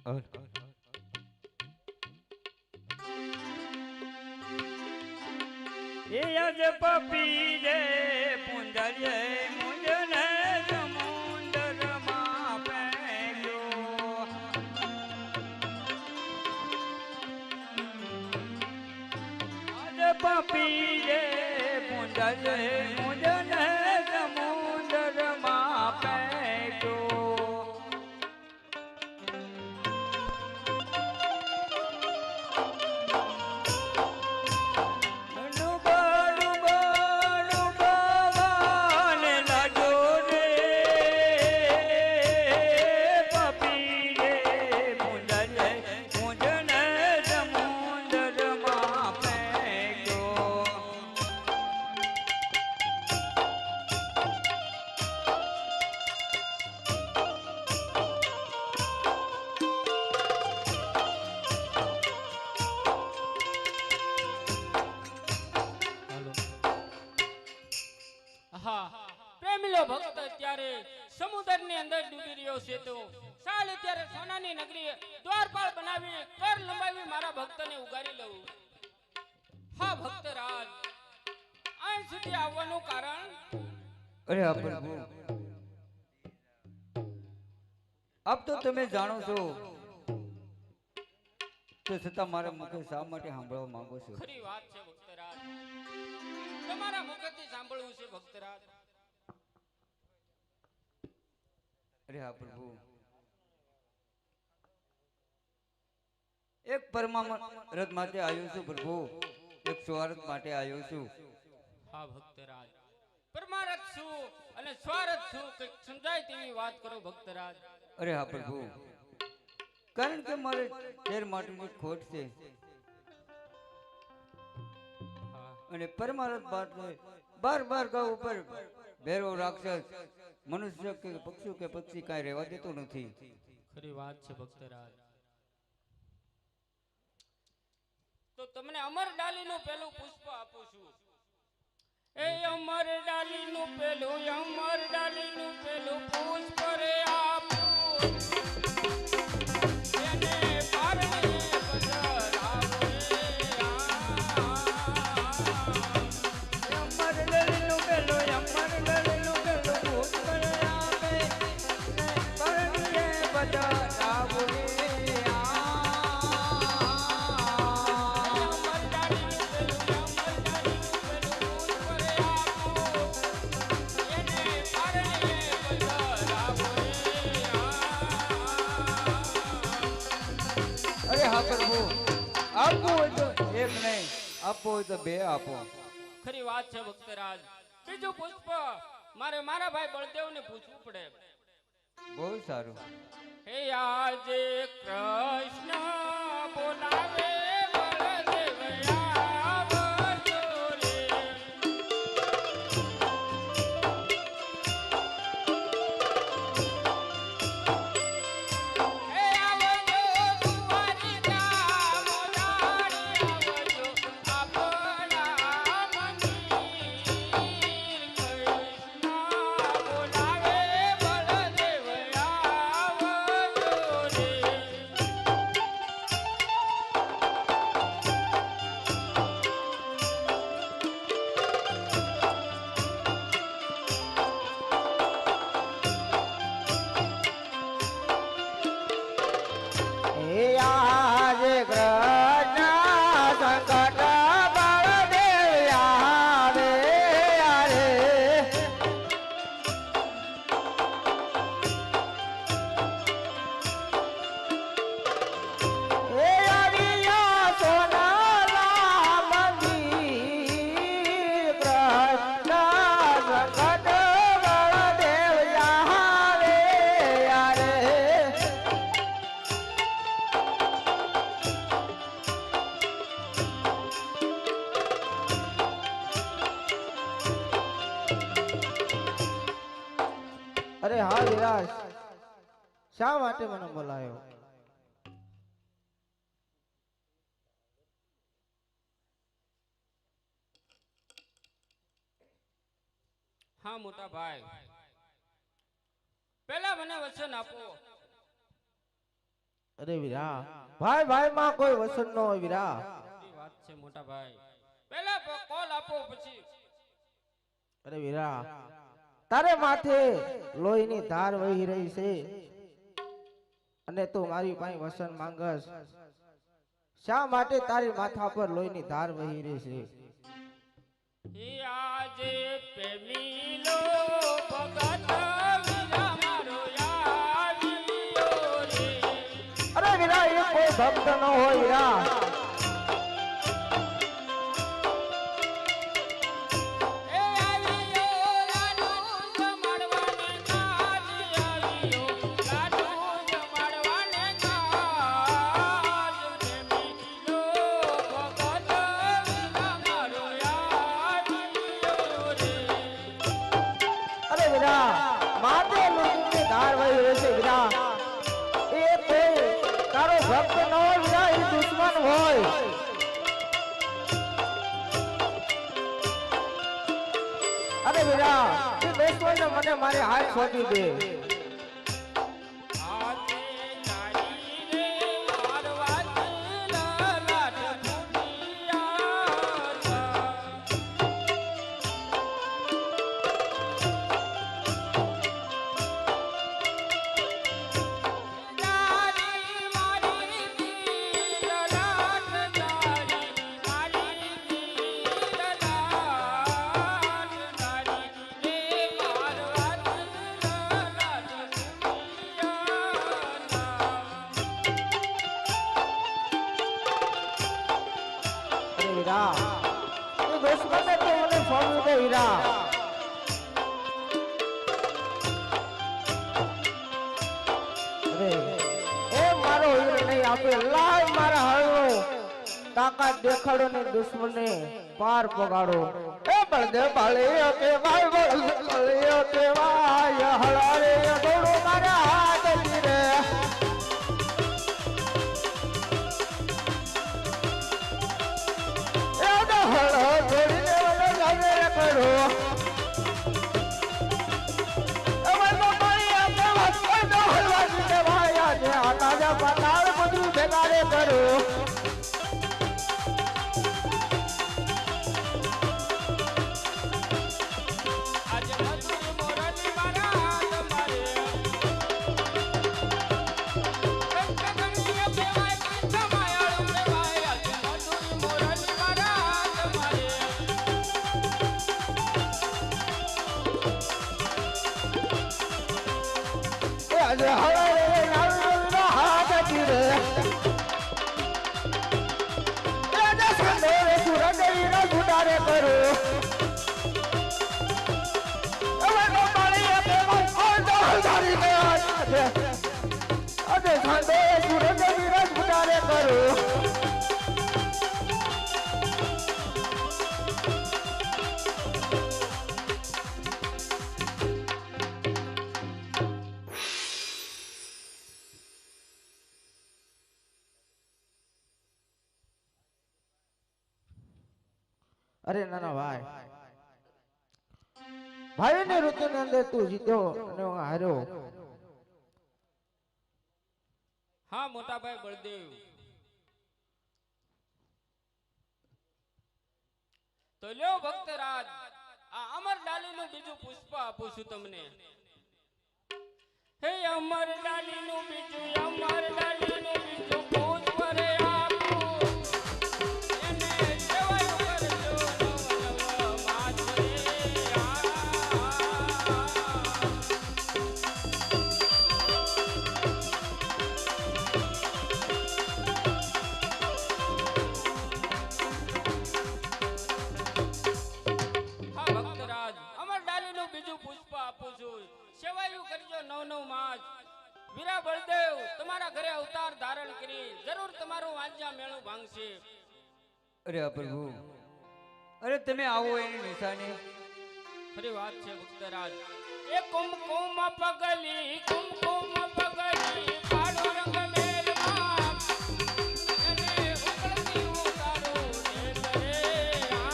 એ અજ પપી રે પુંજરે મુંજને સમુંદરમાં પેગ્યો અજ પપી રે પુંજરે મુંજને સમુંદરમાં પેગ્યો ભક્ત અત્યારે સમુદ્રની અંદર ડૂબી રહ્યો છે તો ચાલ અત્યારે સોનાની નગરી દ્વારપાળ બનાવી કર લંબાવી મારા ભક્તને ઉગારી લઉં. હા ભક્તરાજ અહીં સુધી આવવાનું કારણ? અરે આ પ્રભુ આપ તો તમે જાણો છો તો છતાં મારા મુખે શા માટે સાંભળવા માંગો છો? ખરી વાત છે ભક્તરાજ, તમારા મુખેથી સાંભળવું છે ભક્તરાજ. અરે હા પ્રભુ, એક પરમારથ માટે આવ્યો છું પ્રભુ, એક સ્વાર્થ માટે આવ્યો છું. હા ભક્તરાજ, પરમારથ શું અને સ્વાર્થ શું કંઈક સમજાય તેવી વાત કરો ભક્તરાજ. અરે હા પ્રભુ, કારણ કે મારે શેર માટેની ખોટ છે અને પરમારથ માટે બાર બાર ગાઉ ઉપર ભેરો રાક્ષસ મનુષ્ય કે પક્ષી કાંઈ રહેવા દેતો નથી. ખરી વાત છે ભક્તરાજ. તો તમને અમર ડાલીનું પેલું પુષ્પ આપું છું. એ અમર ડાલીનું પેલું પુષ્પ રે આપું એને પારણે પધરાવો રે. અમર ડાલીનું પેલું પુષ્પ રે આપે પરણીએ પધરાવો રે. હા પ્રભુ, આપવું હોય તો એક નહીં, આપવું હોય તો બે આપો. ખરી વાત છે ભક્તરાજ. બીજું પુષ્પ મારે મારા ભાઈ બળદેવને પૂછવું પડે. બહુ સારું. હે આજે કૃષ્ણ બોલાવે બળદેવ આવજો રે. હે આવજો દ્વારિકા મોરારી આવજો આપણા મંદિર. કૃષ્ણ બોલાવે બળદેવ આવજો રે. હે આજે કૃષ્ણ સંકટ બળદેવ આવે રે. હે આવ્યા સોનાલા મંદિર કૃષ્ણ સંકટ બળદેવ આવે રે. અરે હા વિરાજ, શા માટે મને બોલાયો? હા મોટા ભાઈ, પેલા મને વચન આપો અરે વીરા, ભાઈ ભાઈ માં કોઈ વસન ન હોય વીરા. સાચી વાત છે મોટા ભાઈ. પહેલા કોલ આપો પછી. અરે વીરા, તારે માથે લોહીની ધાર વહી રહી છે અને તું મારી પાસે વસન માંગસ. શા માટે તારી માથા પર લોહીની ધાર વહી રહી છે? આજે પ્રેમીલો ભગત વીરા મારો આવ્યો રે. અરે વીરા, એ કોઈ ભક્ત ન હોય વીરા. એ આવ્યો લાડુ જમાડવાને કાજ આવ્યો લાડુ જમાડવાને કાજ. પ્રેમીલો ભગત વીરા મારો આવ્યો રે. અરે વીરા, માથે લોહીની ધાર વહી રહી છે વીરા. એ કોઈ તારો ભક્ત ન હોય વીરા, એ દુશ્મન હોય. અરે વીરા, એ દુશ્મનને મને મારે હાથ સોંપી દે. આજે નારી રે મારવાત લાલાટ ફૂટિયા. નારી મારી દી લલાટ નારી મારી દી લલાટ નારી રે મારવાત લલાટ ફૂટિયા. અરે વીરા, એ દુશ્મનને તો મને સોંપી દે વીરા. અરે એ મારો હીરો નહીં આપે, લાય મારા હારો તાકાત દેખાડો ને દુશ્મનને પાર પગાડો. એ બળદે બાળીઓ કે ભાઈ, બળદે બાળીઓ કે ભાઈ, હળારે દોડો મારા હાથ રે. એ તો હળો દોડીને મને જાગે કરો. એ ભાઈ તો મારી આપણે વાત કોઈ ન હલવાજી કે ભાઈ, આજે આ તાજા પાતાળ બધું ભેગાડે કરો. આજે મજૂરી મોરલી મારા તમારે કંકગણીય કહેવાય કંકમાયાળું કહેવાય. આજે મજૂરી મોરલી મારા તમારે એ આજે હળારે નાળુનો હાથ રે. એ આજે સંદોરે સુરંગીનો ગુડારે કરો. એ ભાઈ તો મારી આપણે વાત કોઈ ન હલવાજી કે આજે સંદોરે સુરંગીનો ગુડારે કરો. અરે નાના ભાઈ, ભાઈની ઋતુની અંદર તું જીત્યો અને હું હાર્યો. હા મોટા ભાઈ બળદેવ. તો લ્યો ભક્તરાજ, આ અમર ડાલીનું બીજું પુષ્પ આપું છું તમને. હે અમર ડાલીનું બીજું પુષ્પ રે આપું. એને સેવાયું કરજો નવ નવ માછરે આ. હા ભક્તરાજ, અમર ડાલીનું બીજું પુષ્પ આપું છું. સેવાયું કરજો નવ નવ માસ. વીરા બળદેવ તમારા ઘરે અવતાર ધારણ કરી જરૂર તમારું વાંજા મેળું ભાંગશે. અરે આ પ્રભુ, અરે તમે આવો એની નિશાને. ખરી વાત છે ભક્તરાજ. એ કુમકુમ પગલી કાળો રંગ મેલમાં એને ઉકળતી ઉતારું રે આ.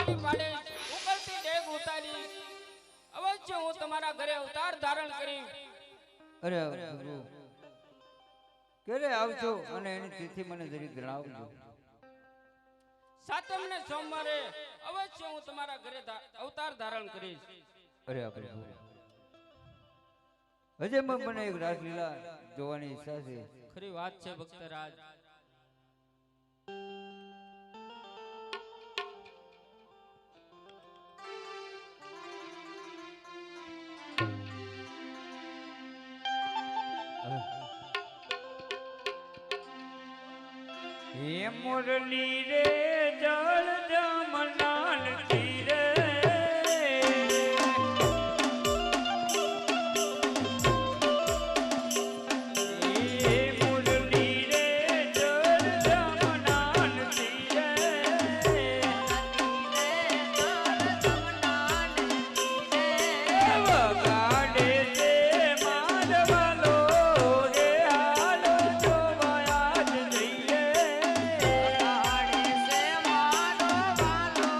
પૂરી પાડીશ, ઉકળતી ડેગ ઉતારીશ. અવશ્ય હું તમારા ઘરે અવતાર ધારણ કરી. અરે પ્રભુ, ક્યારે આવજો અને એની તિથિ મને જરી જણાવજો. સાતમ ને સોમવારે અવશ્ય હું તમારા ઘરે અવતાર ધારણ કરીશ. અરે પ્રભુ, હજે મને એક રાસલીલા જોવાની ઈચ્છા છે. ખરી વાત છે ભક્તરાજ. હે મુરલી રે જળ જમનાન તીરે, હે મુરલી રે જળ જમનાન તીરે, વગાડે છે મારવાલો રે હાલો જોવા આજ જઈએ. વગાડે છે મારવાલો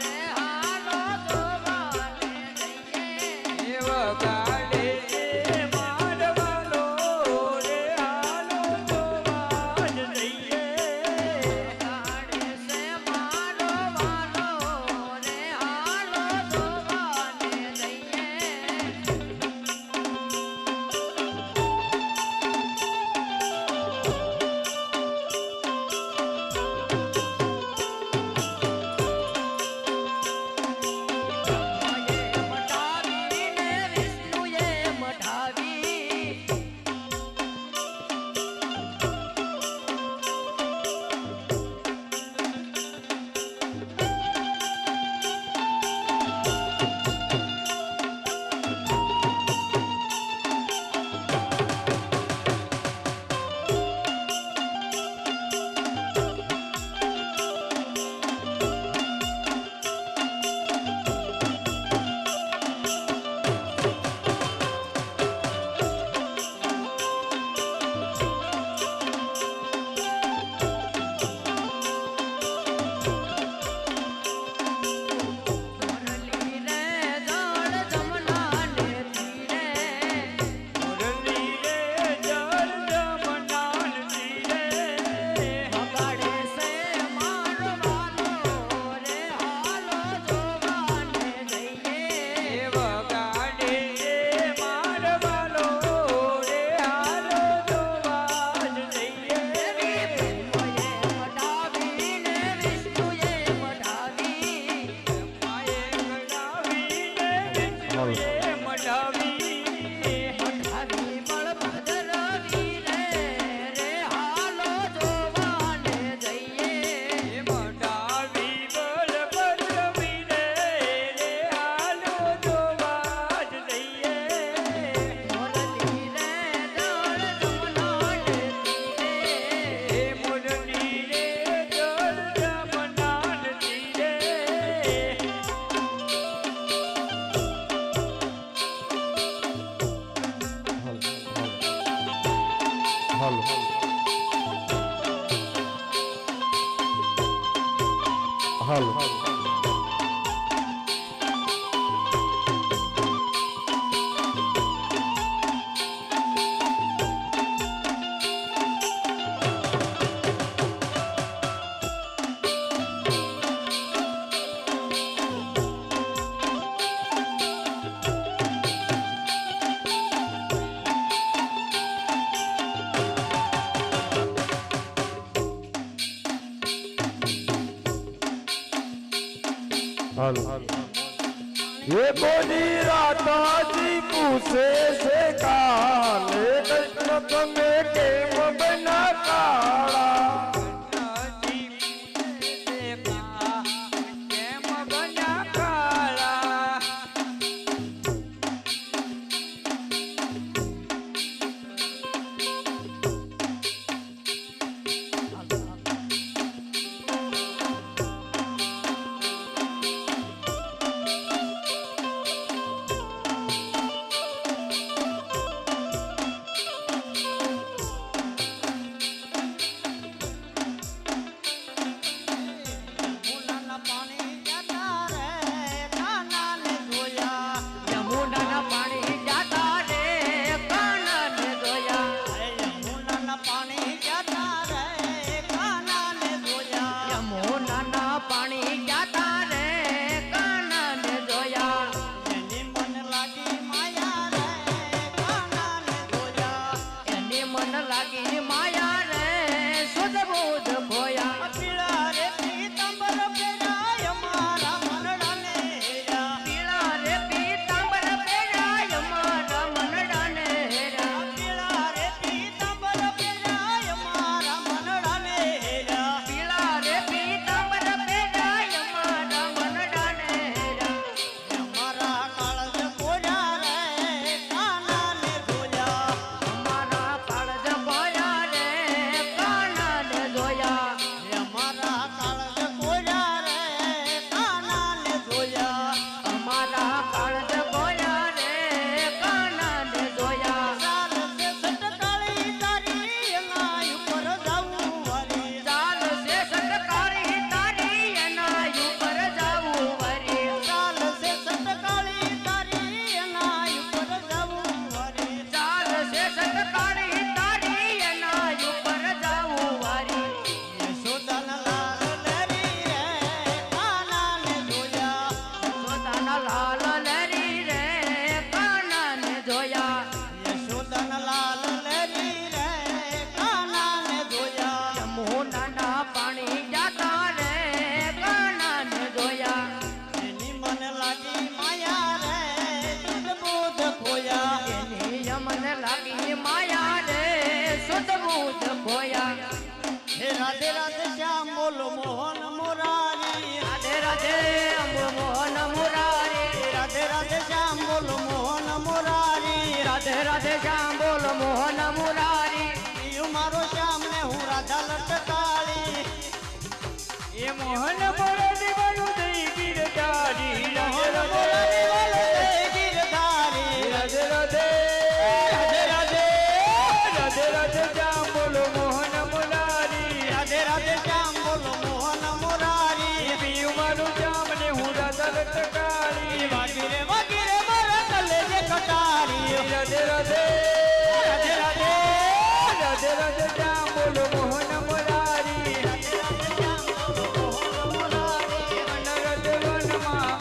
રે હાલો જોવા આજ જઈએ. મુરલી રે જળ જમનાન તીરે, હે વગાડે છે મારવાલો રે હાલો જોવા આજ જઈએ. માએ ગળાવીને વિષ્ણુએ મઢાવી, હે મઢાવી બળભદ્રવીને રે હાલો જોવા આજ જઈએ. હે મુરલી રે જળ જમનાન તીરે, ये बोली राताजी पूछे से काले कृष्ण तुम्हें केम बना काला. નદી પૂછે કા કેમ બન્યા કાળા. કટારી વાગી રે મારા તલે જે કટારી રાધે રાધે રાધે રાધે રાધે રાધે શ્યામ બોલો મોહન મુરારી મન રાધે વનમાં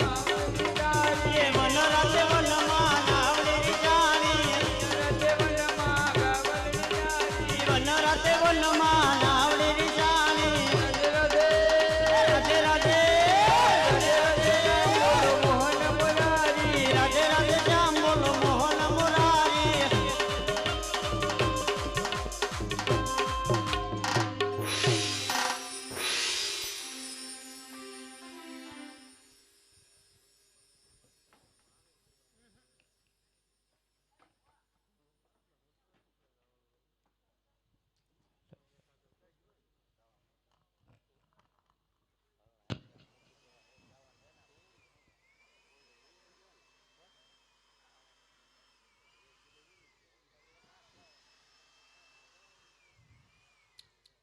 એ મન રાતે વનમાં નાવડી જાણી રાધે વનમાં ગાવડી જારી વન રાતે વનમાં નાવડી જાણી રાધે રાધે રાધે રાધે રાધે રાધે બોલો મોહન મુરારી રાધે રાધે શ્યામ બોલો મોહન મુરારી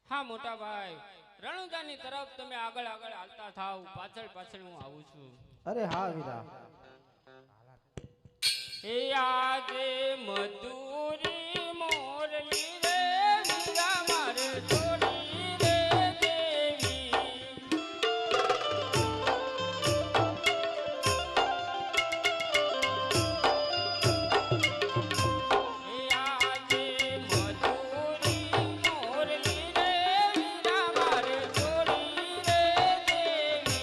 હા મોટા ભાઈ રણુજાની તરફ તમે આગળ આગળ હાલતા થાવ પાછળ પાછળ હું આવું છું અરે હા વીરા હે આજે મધુરી મોરલી રે વીરા મારે છોડી રે દેવી હે આજે મધુરી મોરલી રે વીરા મારે છોડી રે દેવી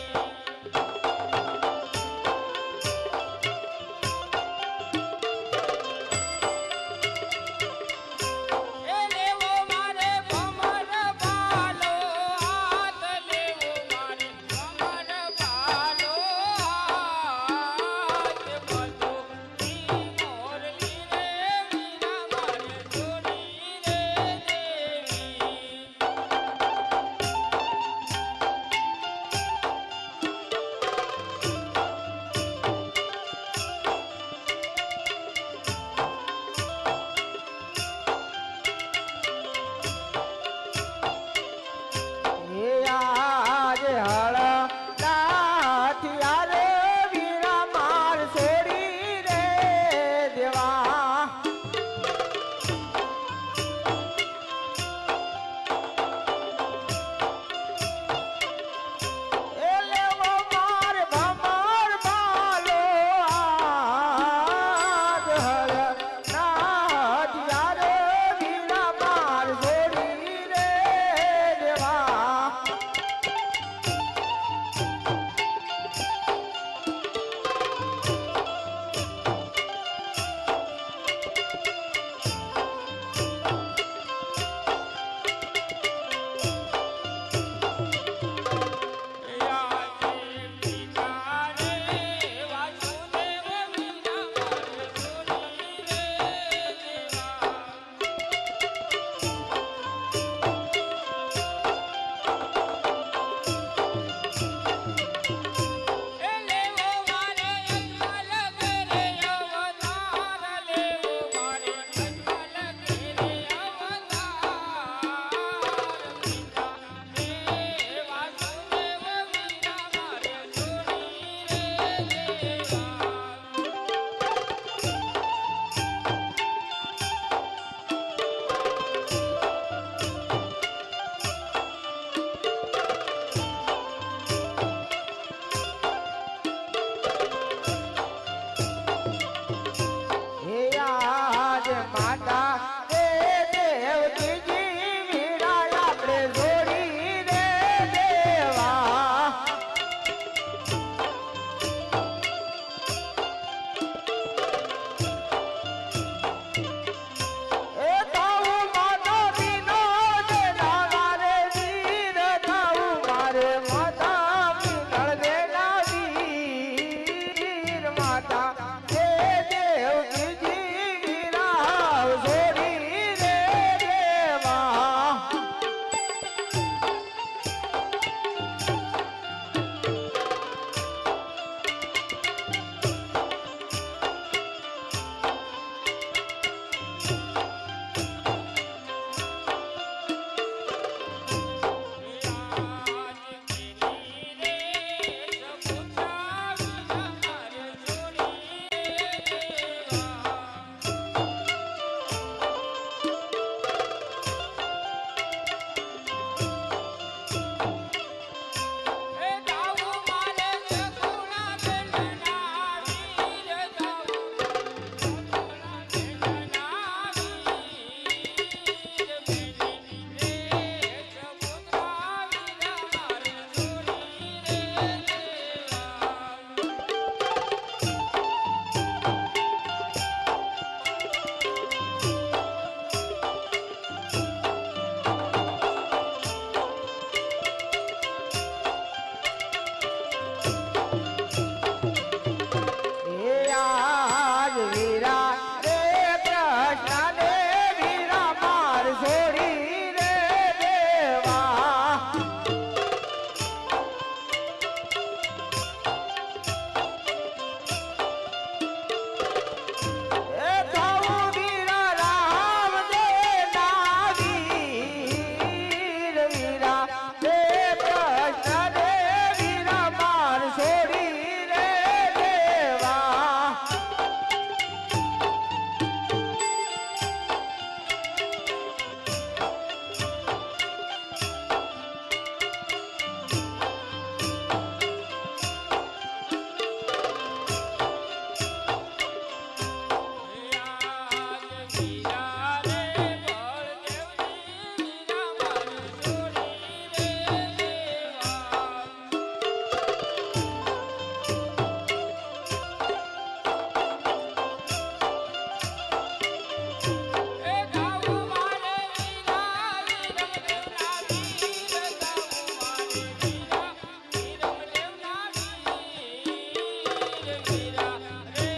રે વીરા રે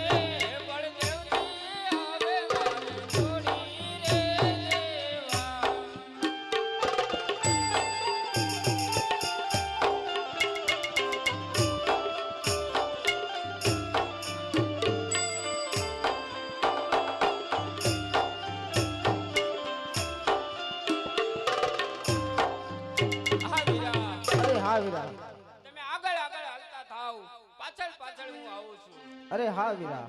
બળદેવજી આવે મારે છોડી રે લેવા. હા વીરા, અરે હા વીરા, તમે આગળ આગળ હાલતા થાવ, પાછળ પાછળ હું આવું છું. અરે હા વીરા.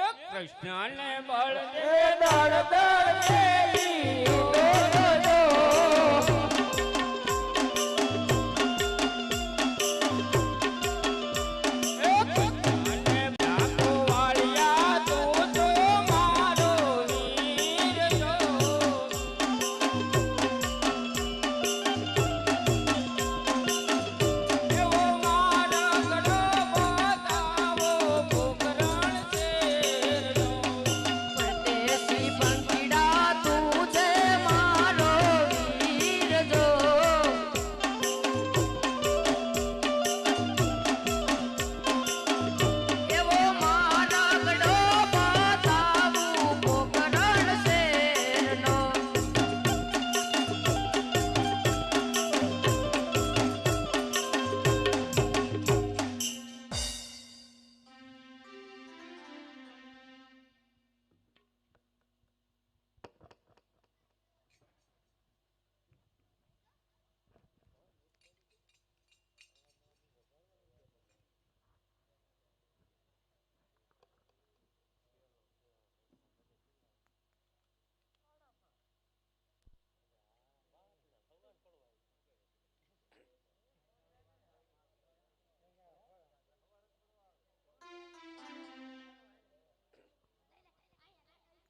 એક કૃષ્ણને બળદેવ એ દળ દળ દેવી ઉભો રહ્યો.